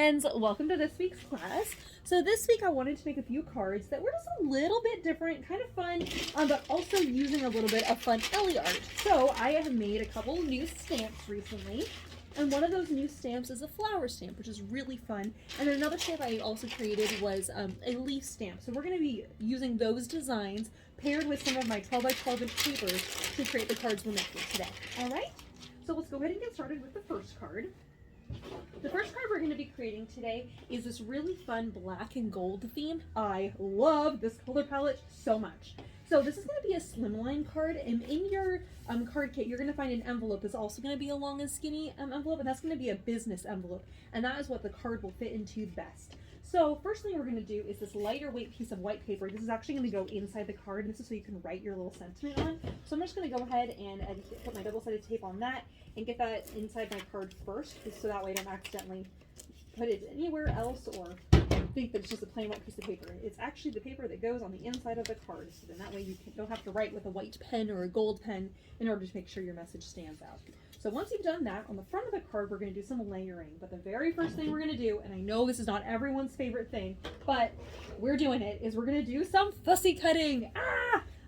friends, welcome to this week's class. So this week I wanted to make a few cards that were just a little bit different, kind of fun, but also using a little bit of fun Ellie art. So I have made a couple new stamps recently, and one of those new stamps is a flower stamp, which is really fun. And then another stamp I also created was a leaf stamp. So we're going to be using those designs paired with some of my 12 by 12 inch papers to create the cards we're making today. All right? So let's go ahead and get started with the first card. The first card we're going to be creating today is this really fun black and gold theme. I love this color palette so much. So this is going to be a slimline card, and in your card kit you're going to find an envelope that's also going to be a long and skinny envelope, and that's going to be a business envelope, and that is what the card will fit into best. So first thing we're going to do is this lighter weight piece of white paper. This is actually going to go inside the card. This is so you can write your little sentiment on. So I'm just going to go ahead and put my double-sided tape on that and get that inside my card first, so that way I don't accidentally put it anywhere else or think that it's just a plain white piece of paper. It's actually the paper that goes on the inside of the card, so then that way you don't have to write with a white pen or a gold pen in order to make sure your message stands out. So once you've done that, on the front of the card we're going to do some layering, but the very first thing we're going to do, and I know this is not everyone's favorite thing, but we're doing it, is we're going to do some fussy cutting.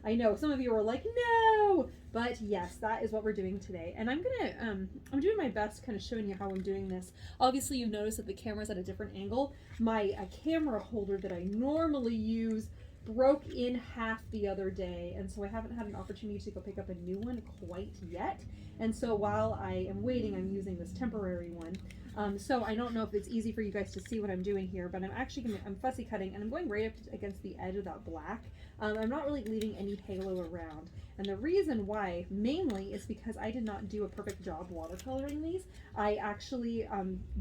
I know some of you are like, no, but yes, that is what we're doing today. And I'm doing my best kind of showing you how I'm doing this. Obviously you've noticed that the camera's at a different angle. My camera holder that I normally use broke in half the other day, and so I haven't had an opportunity to go pick up a new one quite yet. And so while I am waiting, I'm using this temporary one. So I don't know if it's easy for you guys to see what I'm doing here, but I'm fussy cutting, and I'm going right up against the edge of that black. I'm not really leaving any halo around. And the reason why, mainly, is because I did not do a perfect job watercoloring these. I actually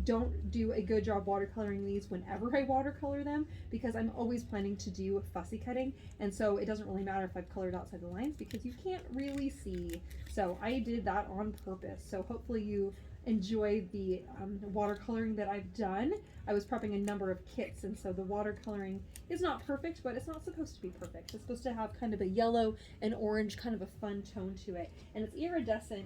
don't do a good job watercoloring these whenever I watercolor them, because I'm always planning to do fussy cutting, and so it doesn't really matter if I've colored outside the lines because you can't really see. So I did that on purpose. So hopefully you enjoy the watercoloring that I've done. I was prepping a number of kits, and so the watercoloring is not perfect, but it's not supposed to be perfect. It's supposed to have kind of a yellow and orange, kind of a fun tone to it, and it's iridescent.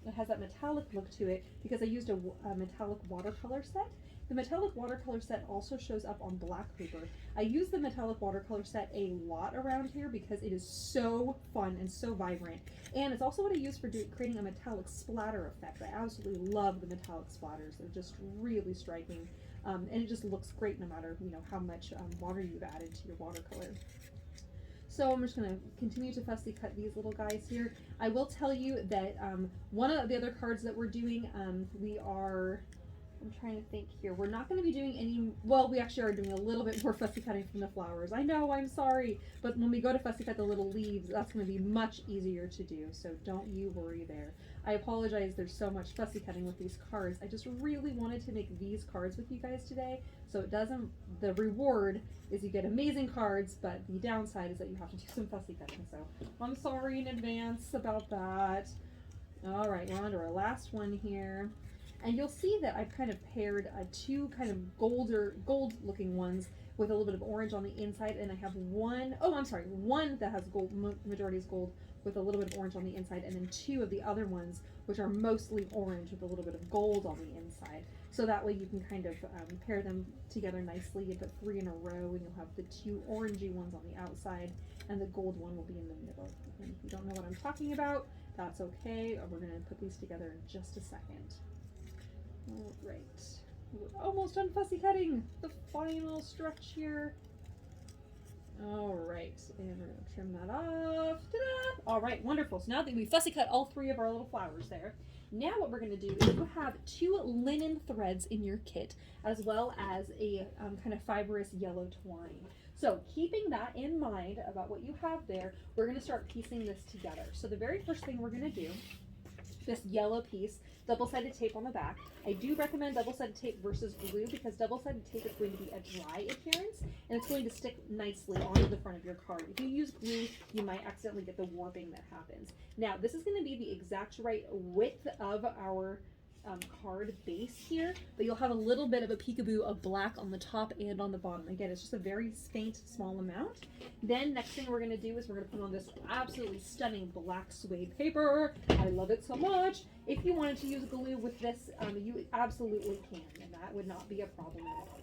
It has that metallic look to it because I used a metallic watercolor set. The metallic watercolor set also shows up on black paper. I use the metallic watercolor set a lot around here because it is so fun and so vibrant. And it's also what I use for creating a metallic splatter effect. I absolutely love the metallic splatters. They're just really striking. And it just looks great no matter how much water you've added to your watercolor. So I'm just going to continue to fussy cut these little guys here. I will tell you that one of the other cards that we're doing, I'm trying to think here. We're not going to be doing any, well, we actually are doing a little bit more fussy cutting from the flowers. I know, I'm sorry, but when we go to fussy cut the little leaves, that's going to be much easier to do, so don't you worry there. I apologize, there's so much fussy cutting with these cards. I just really wanted to make these cards with you guys today, so the reward is you get amazing cards, but the downside is that you have to do some fussy cutting, so I'm sorry in advance about that. All right, we're on to our last one here. And you'll see that I've kind of paired two kind of gold looking ones with a little bit of orange on the inside, and I have one that has gold, majority is gold with a little bit of orange on the inside, and then two of the other ones which are mostly orange with a little bit of gold on the inside. So that way you can kind of pair them together nicely. You put three in a row, and you'll have the two orangey ones on the outside, and the gold one will be in the middle. And if you don't know what I'm talking about, that's okay. We're going to put these together in just a second. All right, we're almost done fussy cutting. The final stretch here. All right, and we're gonna trim that off. Ta-da! All right, wonderful. So now that we fussy cut all three of our little flowers there, now what we're gonna do is you have two linen threads in your kit, as well as a kind of fibrous yellow twine. So keeping that in mind about what you have there, we're gonna start piecing this together. So the very first thing we're gonna do, this yellow piece, double-sided tape on the back. I do recommend double-sided tape versus glue because double-sided tape is going to be a dry appearance and it's going to stick nicely onto the front of your card. If you use glue, you might accidentally get the warping that happens. Now, this is going to be the exact right width of our card base here, but you'll have a little bit of a peekaboo of black on the top and on the bottom. Again, it's just a very faint, small amount. Then next thing we're gonna do is we're gonna put on this absolutely stunning black suede paper. I love it so much. If you wanted to use glue with this, you absolutely can, and that would not be a problem at all.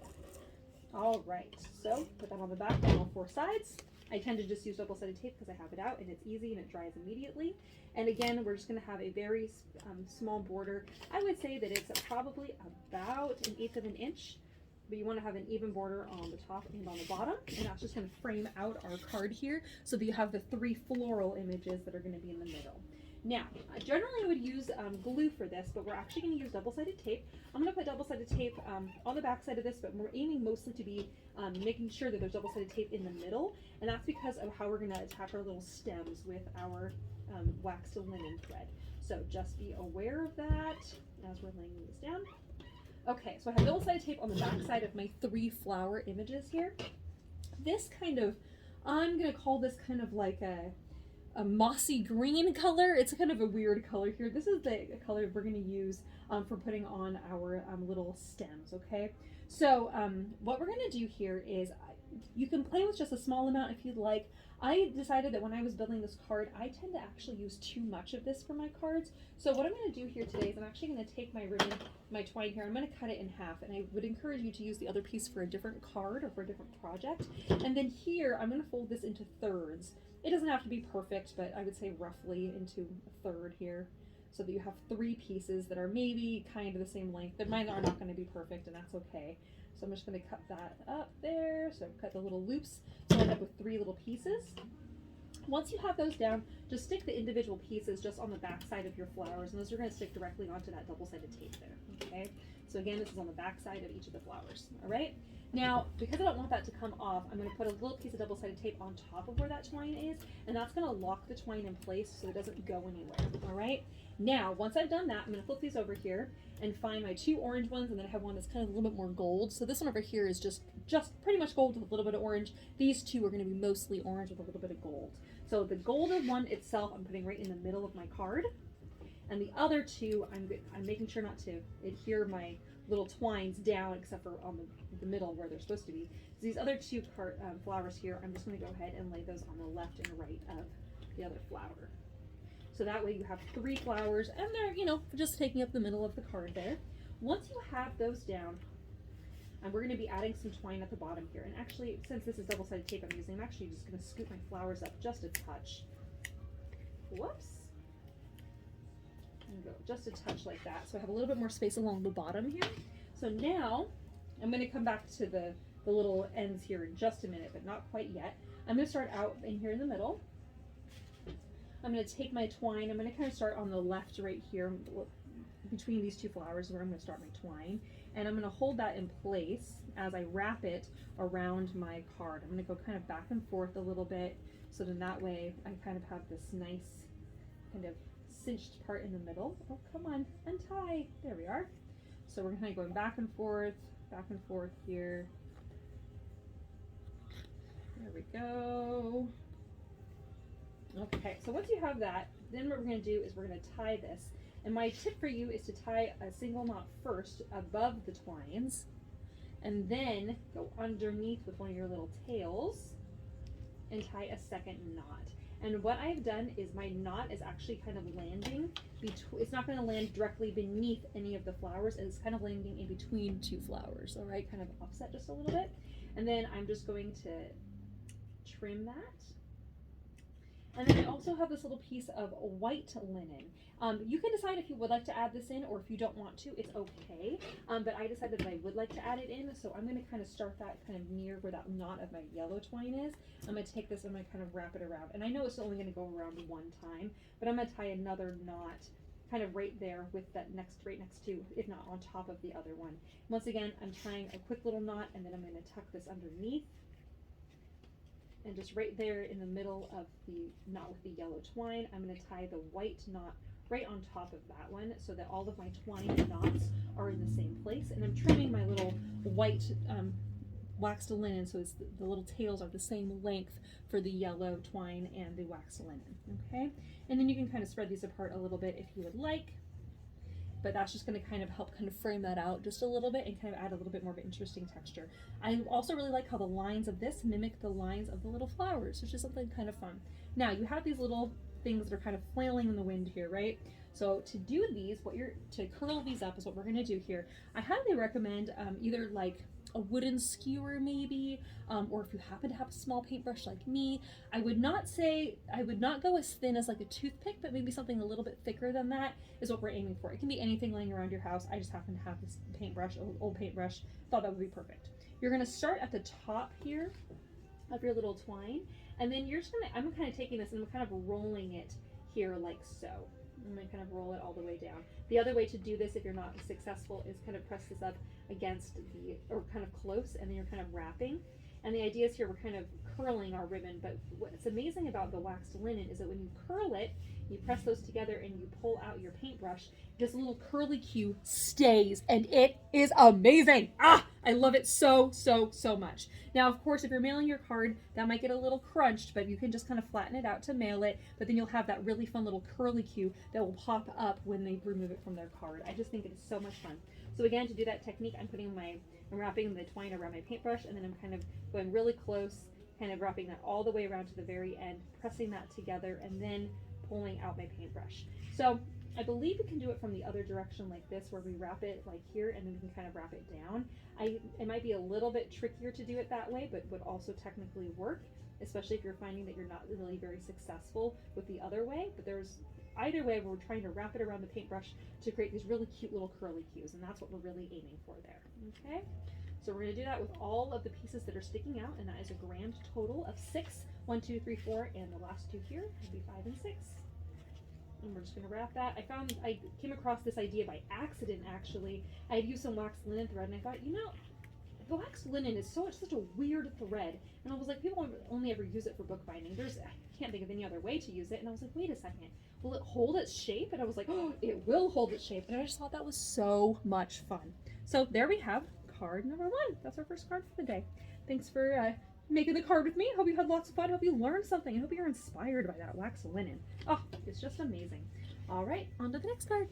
All right, so put that on the back on all four sides. I tend to just use double-sided tape because I have it out and it's easy and it dries immediately. And again, we're just going to have a very small border. I would say that it's probably about 1/8 of an inch, but you want to have an even border on the top and on the bottom. And that's just going to frame out our card here so that you have the 3 floral images that are going to be in the middle. Now, generally I would use glue for this, but we're actually going to use double-sided tape. I'm going to put double-sided tape on the back side of this, but we're aiming mostly to be making sure that there's double-sided tape in the middle, and that's because of how we're going to attach our little stems with our waxed linen thread. So just be aware of that as we're laying these down. Okay, so I have double-sided tape on the back side of my 3 flower images here. This kind of, I'm going to call this kind of like a mossy green color. It's kind of a weird color here. This is the color we're going to use for putting on our little stems, okay? So what we're going to do here is you can play with just a small amount if you'd like. I decided that when I was building this card, I tend to actually use too much of this for my cards. So what I'm going to do here today is I'm actually going to take my ribbon, my twine here, I'm going to cut it in half, and I would encourage you to use the other piece for a different card or for a different project. And then here, I'm going to fold this into thirds. It doesn't have to be perfect, but I would say roughly into a third here, so that you have 3 pieces that are maybe kind of the same length. But mine are not going to be perfect, and that's okay. So I'm just going to cut that up there. So cut the little loops, so I end up with 3 little pieces. Once you have those down, just stick the individual pieces just on the back side of your flowers, and those are going to stick directly onto that double-sided tape there, okay? So again, this is on the back side of each of the flowers, all right? Now, because I don't want that to come off, I'm going to put a little piece of double-sided tape on top of where that twine is, and that's going to lock the twine in place so it doesn't go anywhere, all right? Now, once I've done that, I'm going to flip these over here and find my 2 orange ones, and then I have one that's kind of a little bit more gold. So this one over here is just pretty much gold with a little bit of orange. These 2 are going to be mostly orange with a little bit of gold. So the golden one itself, I'm putting right in the middle of my card. And the other 2, I'm making sure not to adhere my little twines down except for on the middle where they're supposed to be. So these other 2 flowers here, I'm just going to go ahead and lay those on the left and right of the other flower. So that way you have 3 flowers, and they're, you know, just taking up the middle of the card there. Once you have those down, and we're going to be adding some twine at the bottom here. And actually, since this is double-sided tape I'm using, I'm actually just going to scoop my flowers up just a touch. Whoops. And go just a touch like that. So I have a little bit more space along the bottom here. So now, I'm going to come back to the little ends here in just a minute, but not quite yet. I'm going to start out in here in the middle. I'm going to take my twine, I'm going to kind of start on the left right here between these 2 flowers where I'm going to start my twine, and I'm going to hold that in place as I wrap it around my card. I'm going to go kind of back and forth a little bit, so then that way I kind of have this nice kind of cinched part in the middle. Oh, come on, untie. There we are. So we're kind of going back and forth here. There we go. Okay, so once you have that, then what we're going to do is we're going to tie this. And my tip for you is to tie a single knot first above the twines, and then go underneath with one of your little tails and tie a second knot. And what I've done is my knot is actually kind of landing it's not going to land directly beneath any of the flowers, it's kind of landing in between 2 flowers, all right, kind of offset just a little bit. And then I'm just going to trim that. And then I also have this little piece of white linen. You can decide if you would like to add this in, or if you don't want to, it's okay. But I decided that I would like to add it in, so I'm going to kind of start that kind of near where that knot of my yellow twine is. I'm going to take this and I'm going to kind of wrap it around. And I know it's only going to go around 1 time, but I'm going to tie another knot kind of right there with that right next to, if not on top of the other one. Once again, I'm tying a quick little knot, and then I'm going to tuck this underneath. And just right there in the middle of the knot with the yellow twine, I'm going to tie the white knot right on top of that one, so that all of my twine knots are in the same place. And I'm trimming my little white waxed linen, so it's the little tails are the same length for the yellow twine and the waxed linen, okay? And then you can kind of spread these apart a little bit if you would like. but that's just going to kind of help kind of frame that out just a little bit and kind of add a little bit more of an interesting texture. I also really like how the lines of this mimic the lines of the little flowers, which is something kind of fun. Now you have these little things that are kind of flailing in the wind here, right? So to do these, to curl these up is what we're going to do here. I highly recommend either like a wooden skewer maybe, or if you happen to have a small paintbrush like me. I would not go as thin as like a toothpick, but maybe something a little bit thicker than that is what we're aiming for. It can be anything laying around your house. I just happen to have this paintbrush, old paintbrush, thought that would be perfect. You're going to start at the top here of your little twine, and then I'm kind of taking this and I'm kind of rolling it here like so. I'm going to kind of roll it all the way down. The other way to do this, if you're not successful, is kind of press this up against or kind of close, and then you're kind of wrapping. And the idea is here we're kind of curling our ribbon, but what's amazing about the waxed linen is that when you curl it, you press those together and you pull out your paintbrush, this little curly cue stays, and it is amazing. I love it so, so, so much. Now, of course, if you're mailing your card, that might get a little crunched, but you can just kind of flatten it out to mail it, but then you'll have that really fun little curly cue that will pop up when they remove it from their card. I just think it is so much fun. So again, to do that technique, I'm wrapping the twine around my paintbrush, and then I'm kind of going really close, kind of wrapping that all the way around to the very end, pressing that together, and then pulling out my paintbrush. So I believe we can do it from the other direction like this, where we wrap it like here, and then we can kind of wrap it down. It might be a little bit trickier to do it that way, but would also technically work, especially if you're finding that you're not really very successful with the other way. But there's either way, we're trying to wrap it around the paintbrush to create these really cute little curly cues, and that's what we're really aiming for there. Okay, so we're going to do that with all of the pieces that are sticking out, and that is a grand total of 6. 1, 2, 3, 4, and the last 2 here would be 5 and 6. And we're just going to wrap that. I came across this idea by accident, actually. I had used some waxed linen thread, and I thought, the waxed linen is such a weird thread. And I was like, people only ever use it for bookbinding. I can't think of any other way to use it. And I was like, wait a second, will it hold its shape? And I was like, oh, it will hold its shape. And I just thought that was so much fun. So there we have card number 1. That's our first card for the day. Thanks for making the card with me. Hope you had lots of fun. Hope you learned something. I hope you're inspired by that wax linen. Oh, it's just amazing. All right, on to the next card.